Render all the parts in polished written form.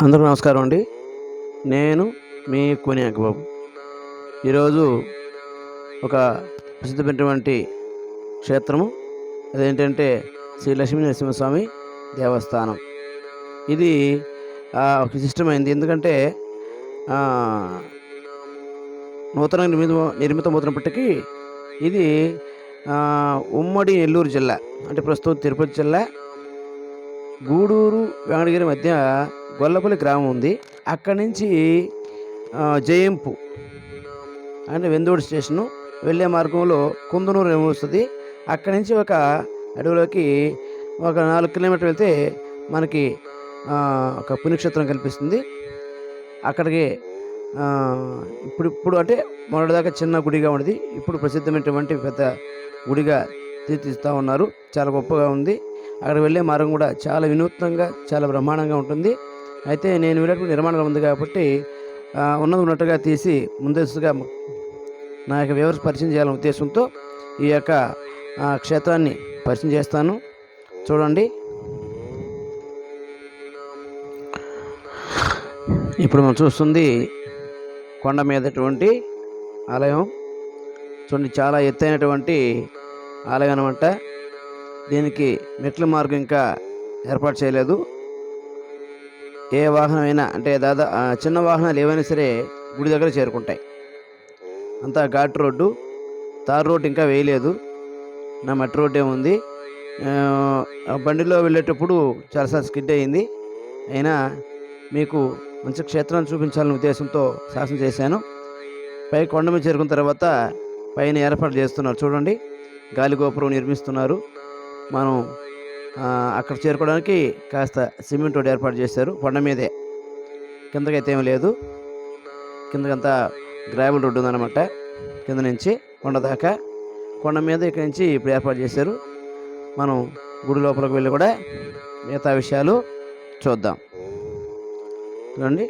అందరికీ నమస్కారం అండి. నేను మీ కూని అంకబాబు. ఈరోజు ఒక ప్రసిద్ధమైనటువంటి క్షేత్రము, అదేంటంటే శ్రీ లక్ష్మీ నరసింహస్వామి దేవస్థానం. ఇది ఒక విశిష్టమైంది. ఎందుకంటే నూతనంగా నిర్మితమవుతున్నప్పటికీ ఇది ఉమ్మడి నెల్లూరు జిల్లా, అంటే ప్రస్తుతం తిరుపతి జిల్లా, గూడూరు వెంకటగిరి మధ్య గొల్లపల్లి గ్రామం ఉంది. అక్కడి నుంచి జయంపు అంటే వెందోడి స్టేషను వెళ్ళే మార్గంలో కుందనూరు వస్తుంది. అక్కడి నుంచి ఒక అడవిలోకి ఒక 4 కిలోమీటర్లు వెళ్తే మనకి ఒక పుణ్యక్షేత్రం కనిపిస్తుంది. అక్కడికి ఇప్పుడు అంటే మొన్నటిదాకా చిన్న గుడిగా ఉండేది, ఇప్పుడు ప్రసిద్ధమైనటువంటి పెద్ద గుడిగా తీర్చిదిద్దుతూ ఉన్నారు. చాలా గొప్పగా ఉంది. అక్కడికి వెళ్ళే మార్గం కూడా చాలా వినూత్నంగా, చాలా బ్రహ్మాండంగా ఉంటుంది. అయితే నేను వెళ్ళేటప్పుడు నిర్మాణంగా ఉంది కాబట్టి ఉన్నట్టుగా తీసి ముందస్తుగా నా యొక్క వ్యూవర్స్ పరిచయం చేయాలనే ఉద్దేశంతో ఈ యొక్క క్షేత్రాన్ని పరిచయం చేస్తాను. చూడండి. ఇప్పుడు మనం చూస్తుంది కొండ మీదటువంటి ఆలయం. చూడండి, చాలా ఎత్తైనటువంటి ఆలయం అన్నమాట. దీనికి మెట్ల మార్గం ఇంకా ఏర్పాటు చేయలేదు. ఏ వాహనమైనా, అంటే చిన్న వాహనాలు ఏవైనా సరే గుడి దగ్గర చేరుకుంటాయి. అంతా ఘాట్ రోడ్డు, తార్ రోడ్డు ఇంకా వేయలేదు, నా మట్టి రోడ్డే ఉంది. బండిలో వెళ్ళేటప్పుడు చాలాసార్లు స్కిడ్ అయింది. అయినా మీకు మంచి క్షేత్రాన్ని చూపించాలనే ఉద్దేశంతో శాసనం చేశాను. పై కొండ మీద చేరుకున్న తర్వాత పైన ఏర్పాటు చేస్తున్నారు. చూడండి, గాలి గోపురం నిర్మిస్తున్నారు. మనం అక్కడ చేరుకోవడానికి కాస్త సిమెంట్ రోడ్ ఏర్పాటు చేశారు. కొండ మీదే, కిందకైతే ఏమీ లేదు. కిందకంతా గ్రావెల్ రోడ్డు ఉందన్నమాట. కింద నుంచి కొండ దాకా, కొండ మీద ఇక్కడి నుంచి ఇప్పుడు ఏర్పాటు చేశారు. మనం గుడి లోపలికి వెళ్ళి కూడా మిగతా విషయాలు చూద్దాం. చూడండి,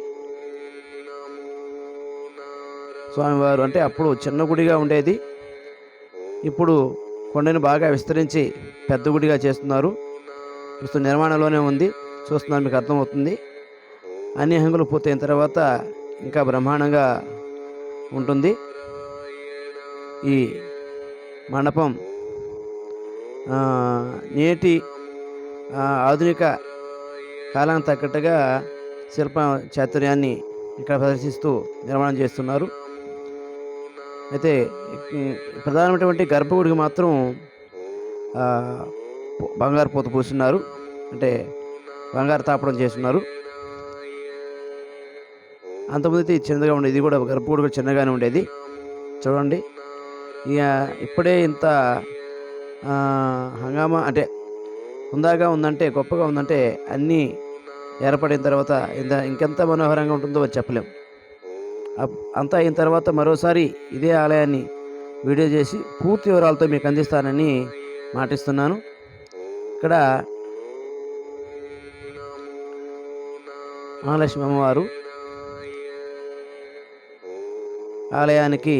స్వామివారు అంటే అప్పుడు చిన్న గుడిగా ఉండేది, ఇప్పుడు కొండని బాగా విస్తరించి పెద్ద గుడిగా చేస్తున్నారు. ప్రస్తుతం నిర్మాణంలోనే ఉంది. చూస్తున్నారు, మీకు అర్థమవుతుంది. అన్ని హంగులు పూర్తయిన తర్వాత ఇంకా బ్రహ్మాండంగా ఉంటుంది. ఈ మండపం నేటి ఆధునిక కాలానికి తగ్గట్టుగా శిల్ప చాతుర్యాన్ని ఇక్కడ ప్రదర్శిస్తూ నిర్మాణం చేస్తున్నారు. అయితే ప్రధానమైనటువంటి గర్భగుడికి మాత్రం బంగారు పూత పూస్తున్నారు, అంటే బంగారు తాపడం చేస్తున్నారు. అంతకుముందు ఇది చిన్నగా ఉండేది, ఇది కూడా గర్భగుడి కూడా చిన్నగానే ఉండేది. చూడండి, ఇక ఇప్పుడే ఇంత హంగామా, అంటే హుందాగా ఉందంటే, గొప్పగా ఉందంటే అన్నీ ఏర్పడిన తర్వాత ఇంకెంత మనోహరంగా ఉంటుందో చెప్పలేం. అంతా అయిన తర్వాత మరోసారి ఇదే ఆలయాన్ని వీడియో చేసి పూర్తి వివరాలతో మీకు అందిస్తానని మాటిస్తున్నాను. ఇక్కడ మహాలక్ష్మి అమ్మవారు ఆలయానికి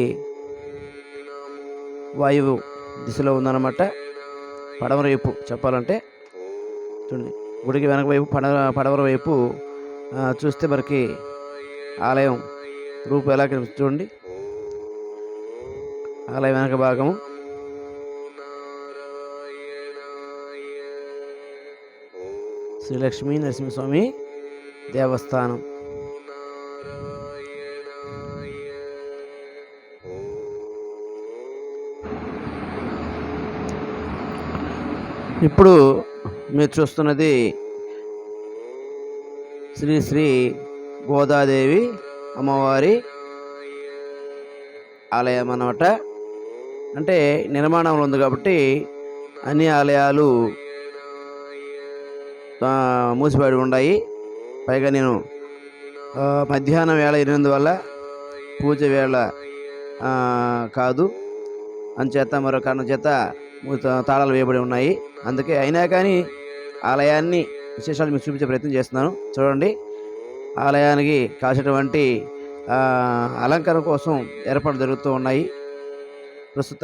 వాయువు దిశలో ఉందన్నమాట. పడమర వైపు చెప్పాలంటే, చూడండి, గుడికి వెనక వైపు పడమర వైపు చూస్తే మనకి ఆలయం రూపు ఎలా కనిపిస్తుంది. చూడండి, ఆలయం వెనక భాగము. శ్రీ లక్ష్మీ నరసింహస్వామి దేవస్థానం. ఇప్పుడు మీరు చూస్తున్నది శ్రీ శ్రీ గోదాదేవి అమ్మవారి ఆలయం అన్నమాట. అంటే నిర్మాణంలో ఉంది కాబట్టి అన్ని ఆలయాలు మూసిపడి ఉన్నాయి. పైగా నేను మధ్యాహ్నం వేళ 8 వల్ల పూజ వేళ కాదు, అంచేత మరో కారణం చేత తాళాలు వేయబడి ఉన్నాయి. అందుకే అయినా కానీ ఆలయాన్ని విశేషాలు మీకు చూపించే ప్రయత్నం చేస్తున్నాను. చూడండి, ఆలయానికి కాసినటువంటి అలంకరణ కోసం ఏర్పాటు జరుగుతూ ఉన్నాయి. ప్రస్తుత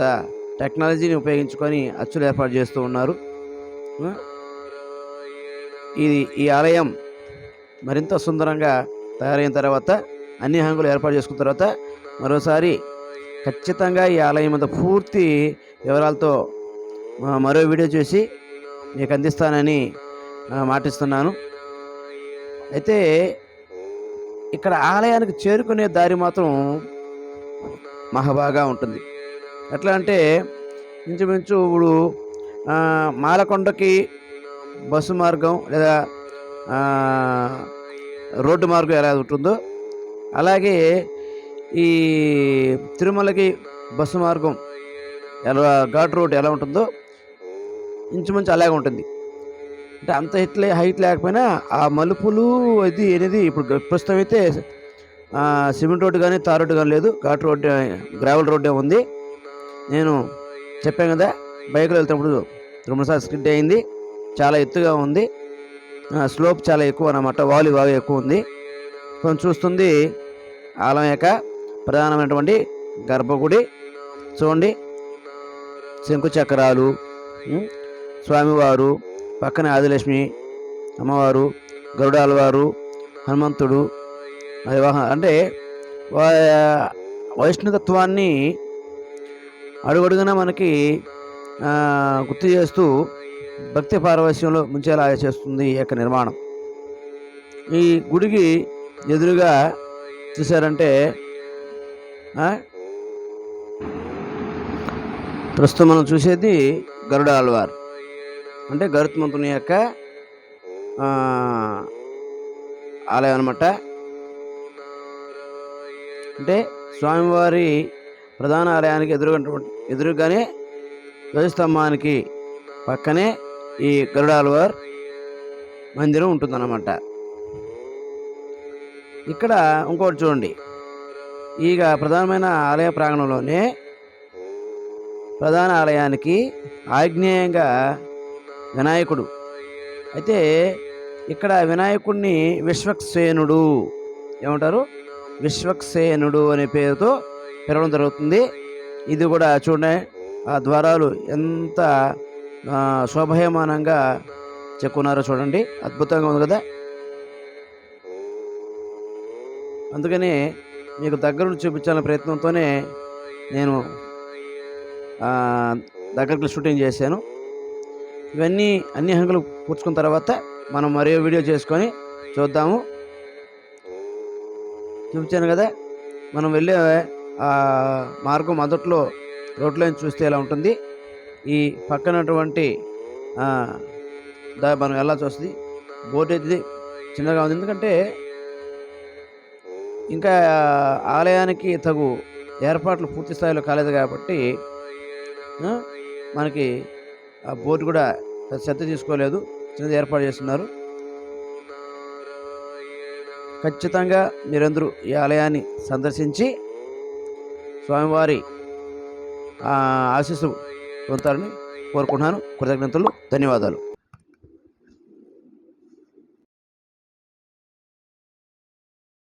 టెక్నాలజీని ఉపయోగించుకొని అచ్చులు ఏర్పాటు చేస్తూ ఉన్నారు. ఈ ఆలయం మరింత సుందరంగా తయారైన తర్వాత అన్ని హంగులు ఏర్పాటు చేసుకున్న తర్వాత మరోసారి ఖచ్చితంగా ఈ ఆలయం మీద పూర్తి వివరాలతో మరో వీడియో చేసి మీకు అందిస్తానని మాటిస్తున్నాను. అయితే ఇక్కడ ఆలయానికి చేరుకునే దారి మాత్రం మహాబాగా ఉంటుంది. ఎట్లా అంటే ఇంచుమించు ఇప్పుడు మాలకొండకి బస్సు మార్గం లేదా రోడ్డు మార్గం ఎలా ఉంటుందో అలాగే ఈ తిరుమలకి బస్సు మార్గం ఎలా ఘాట్ రోడ్ ఎలా ఉంటుందో ఇంచుమించు అలాగే ఉంటుంది. అంటే అంత హైట్ లేకపోయినా ఆ మలుపులు అది అనేది ఇప్పుడు ప్రస్తుతం అయితే సిమెంట్ రోడ్డు కానీ తార్ రోడ్డు కానీ లేదు, ఘాట్ రోడ్డు గ్రావెల్ రోడ్డే ఉంది. నేను చెప్పాను కదా, బైక్లో వెళ్తున్నప్పుడు 2 సార్లు స్కిడ్ అయింది. చాలా ఎత్తుగా ఉంది, స్లోప్ చాలా ఎక్కువ అన్నమాట, వాలు బాగా ఎక్కువ ఉంది. మనం చూస్తుంది ఆలయం యొక్క ప్రధానమైనటువంటి గర్భగుడి. చూడండి, శంకు చక్రాలు, స్వామివారు, పక్కన ఆదిలక్ష్మి అమ్మవారు, గరుడాలవారు, హనుమంతుడు, అంటే వైష్ణవత్వాన్ని అడుగడుగునా మనకి గుర్తు చేస్తూ భక్తి పారవశ్యంలో ముంచేలా చేస్తుంది ఈ యొక్క నిర్మాణం. ఈ గుడికి ఎదురుగా చూసారంటే ప్రస్తుతం మనం చూసేది గరుడ ఆళ్వార్, అంటే గరుత్మంతుని యొక్క ఆలయం అన్నమాట. అంటే స్వామివారి ప్రధాన ఆలయానికి ఎదురుగానే ధ్వజస్తంభానికి పక్కనే ఈ గరుడ ఆళ్వార్ మందిరం ఉంటుందన్నమాట. ఇక్కడ ఇంకోటి చూడండి, ఈగ ప్రధానమైన ఆలయ ప్రాంగణంలోనే ప్రధాన ఆలయానికి ఆగ్నేయంగా వినాయకుడు. అయితే ఇక్కడ వినాయకుడిని విశ్వక్సేనుడు ఏమంటారు, విశ్వక్సేనుడు అనే పేరుతో పిలవడం జరుగుతుంది. ఇది కూడా చూడండి, ఆ ద్వారాలు ఎంత శోభాయమానంగా చెక్కున్నారో చూడండి, అద్భుతంగా ఉంది కదా. అందుకని మీకు దగ్గర నుంచి చూపించాలనే ప్రయత్నంతోనే నేను దగ్గరికి షూటింగ్ చేశాను. ఇవన్నీ అన్ని హంగులు పూర్చుకున్న తర్వాత మనం మరో వీడియో చేసుకొని చూద్దాము. చూపించాను కదా, మనం వెళ్ళే మార్గం మొదట్లో రోడ్లో చూస్తే ఎలా ఉంటుంది, ఈ పక్కనటువంటి మనం ఎలా చూస్తుంది, బోట్ అయితే చిన్నగా ఉంది, ఎందుకంటే ఇంకా ఆలయానికి తగు ఏర్పాట్లు పూర్తి స్థాయిలో కాలేదు కాబట్టి మనకి ఆ బోట్ కూడా శ్రద్ధ తీసుకోలేదు, చిన్నది ఏర్పాటు చేస్తున్నారు. ఖచ్చితంగా మీరందరూ ఈ ఆలయాన్ని సందర్శించి స్వామివారి ఆశీస్సు పొందుతారని కోరుకుంటున్నాను. కృతజ్ఞతలు, ధన్యవాదాలు.